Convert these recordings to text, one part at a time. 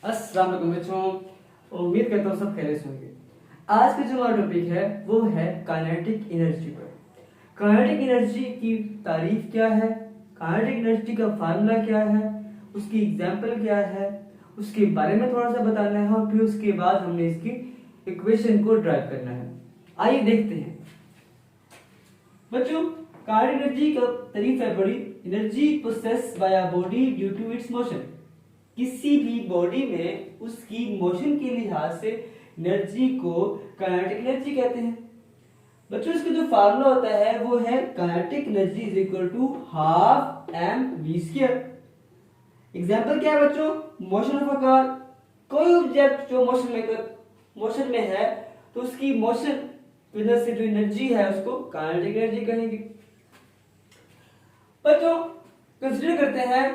अस्सलाम वालेकुम बच्चों, उम्मीद करता हूँ सब खैरियत से होंगे। आज का जो हमारा टॉपिक है वो है काइनेटिक एनर्जी पर। काइनेटिक एनर्जी की तारीफ क्या है, काइनेटिक एनर्जी का फार्मूला क्या है, उसकी एग्जांपल क्या है, उसके बारे में थोड़ा सा बताना है और फिर उसके बाद हमने इसकी इक्वेशन को ड्राइव करना है। आइए देखते हैं बच्चों। काइनेटिक एनर्जी का तारीफ है बड़ी energy possessed by a body due to its motion. किसी भी बॉडी में उसकी मोशन के लिहाज से एनर्जी को काइनेटिक एनर्जी कहते हैं। बच्चों इसका जो फार्मूला होता है वो है kinetic energy is equal to half M V square. Example क्या है बच्चों, मोशन ऑफ अ कार। कोई ऑब्जेक्ट जो मोशन में है तो उसकी मोशन की वजह से जो एनर्जी है उसको काइनेटिक एनर्जी कहेंगे। बच्चों कंसीडर करते हैं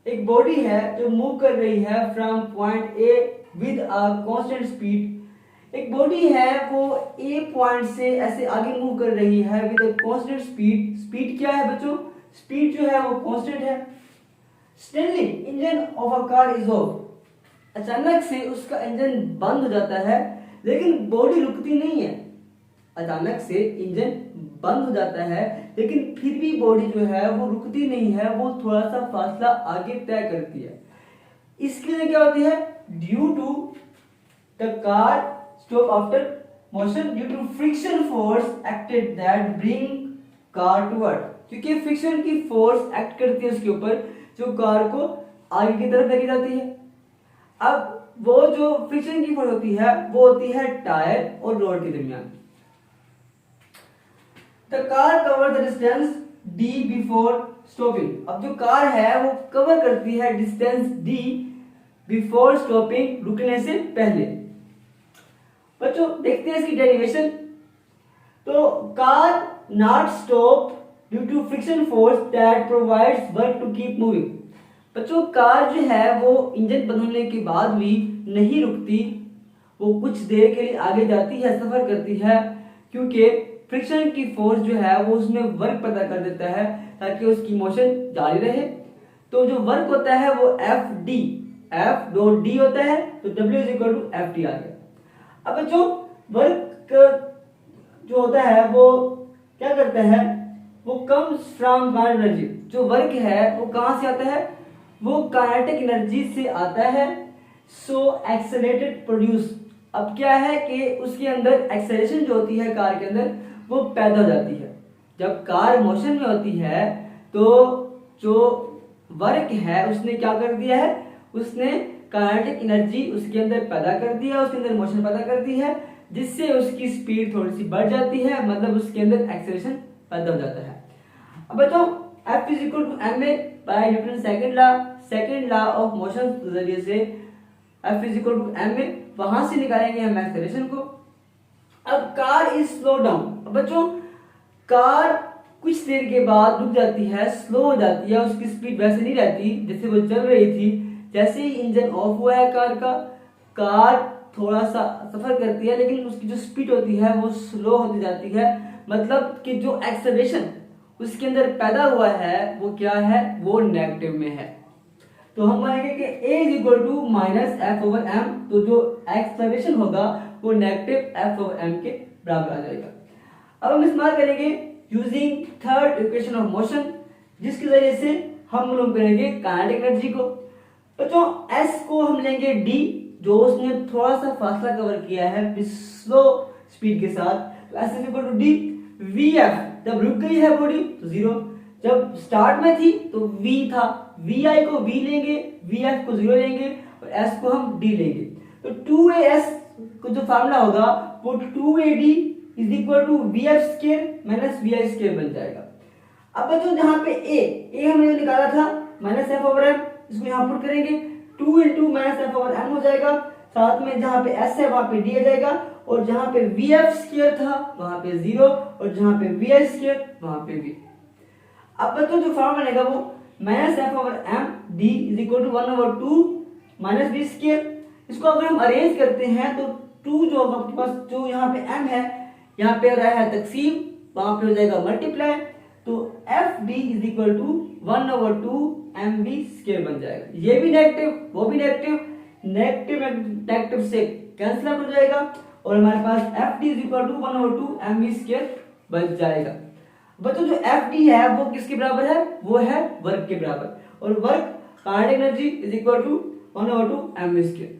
एक बॉडी है जो मूव कर रही है from point A with a constant speed. एक बॉडी है वो ए पॉइंट से ऐसे आगे मूव कर रही है with a constant speed. Speed क्या है बच्चों, स्पीड जो है वो कांस्टेंट है। Suddenly engine of a car is of. अचानक से उसका इंजन बंद हो जाता है लेकिन बॉडी रुकती नहीं है। अचानक से इंजन बंद हो जाता है लेकिन फिर भी बॉडी जो है वो रुकती नहीं है, वो थोड़ा सा फासला आगे तय करती है। इसके लिए क्या होती है, due to the car stop after motion due to friction force acted that bring car toward. क्योंकि फ्रिक्शन की फोर्स एक्ट करती है उसके ऊपर जो कार को आगे की तरफ लेके जाती है। अब वो जो फ्रिक्शन की फोर्स होती है वो होती है टायर और रोड के दरमियान। The car cover the distance d before stopping। अब जो कार है वो कवर करती है डिस्टेंस d before stopping, रुकने से पहले। बच्चों देखते हैं इसकी डेरिवेशन। तो car not stop due to friction force that provides work to keep moving। बच्चों कार जो है वो इंजन बंद होने के बाद भी नहीं रुकती, वो कुछ देर के लिए आगे जाती है, सफर करती है, क्योंकि फ्रिक्शन की फोर्स जो है वो उसमें वर्क पैदा कर देता है ताकि उसकी मोशन जारी रहे। तो जो वर्क होता है वो F D, F dot D होता है, तो W is equal to F T आ गया। अब जो वर्क जो होता है वो क्या करता है, वो कम्स फ्रॉम काइनेटिक एनर्जी। जो वर्क है वो कहां से आता है, वो काइनेटिक एनर्जी से आता है। सो एक्सेलरेटेड प्रोड्यूस। अब क्या है कि उसके अंदर एक्सेलरेशन जो होती है कार के अंदर वो पैदा हो जाती है। जब कार मोशन में होती है तो जो वर्क है उसने क्या कर दिया है, उसने काइनेटिक एनर्जी उसके अंदर पैदा कर दिया, उसके अंदर मोशन पैदा कर दी है, जिससे उसकी स्पीड थोड़ी सी बढ़ जाती है, मतलब उसके अंदर एक्सेलरेशन पैदा हो जाता है। अब बच्चों F is equal to ma by Newton second law of motion के जरिए से F is equal to ma, वहां से निकालेंगे हम एक्सेलरेशन को। अब कार इज स्लो डाउन। बच्चों कार कुछ देर के बाद रुक जाती है, स्लो हो जाती है, उसकी स्पीड वैसे नहीं रहती जैसे वो चल रही थी। जैसे ही इंजन ऑफ हुआ है कार का, कार थोड़ा सा सफर करती है लेकिन उसकी जो स्पीड होती है वो स्लो होती जाती है। मतलब कि जो एक्सेलरेशन उसके अंदर पैदा हुआ है वो क्या है, वो नेगेटिव में है। तो हम मानेंगे कि a is equal to minus F over M. तो जो एक्सेलरेशन होगा वो नेगेटिव एफ ओवर एम के बराबर आ जाएगा। अब हम इस्तेमाल करेंगे using third equation of motion, जिसके जरिए से हम मालूम करेंगे काइनेटिक एनर्जी को। बच्चों s को हम लेंगे d, जो उसने थोड़ा सा फासला कवर किया है स्लो स्पीड के साथ, तो s is equal to d। vf जब रुक गई है बॉडी तो 0, जब स्टार्ट में थी तो v था, vi को v लेंगे, vf को 0 लेंगे और s को हम d लेंगे। तो 2as को जो फार्मूला होगा वो 2ad is equal to vf square minus vi square बन जाएगा। अब बच्चों जहां पे a हमने निकाला था माइनस एफ ओवर एम, इसको यहां पुट करेंगे, 2 into minus F over M हो जाएगा। साथ में जहां पे s है वहां पे d आ जाएगा, और जहां पे vf स्क्वायर था वहां पे 0, और जहां पे vi स्क्वायर वहां पे v। अब बच्चों जो फॉर्म बनेगा वो minus F over M D is equal to 1 over 2 minus B square. इसको अगर हम अरेंज करते हैं तो 2 जो आपके पास जो यहाँ पे m है, यहाँ पे हो रहा है तकसीम, वहां पे हो जाएगा मल्टीप्लाई, तो F D is equal to 1 over 2 M B square बन जाएगा। ये भी नेगेटिव वो भी नेगेटिव, नेगेटिव नेगेटिव से कैंसिल आउट हो जाएगा और हमारे पास F D is equal to 1/2 mv square बच जाएगा। बच्चों जो एफ डी है वो किसके बराबर है, वो है वर्क के बराबर, और work kinetic energy is equal to 1/2 mv square.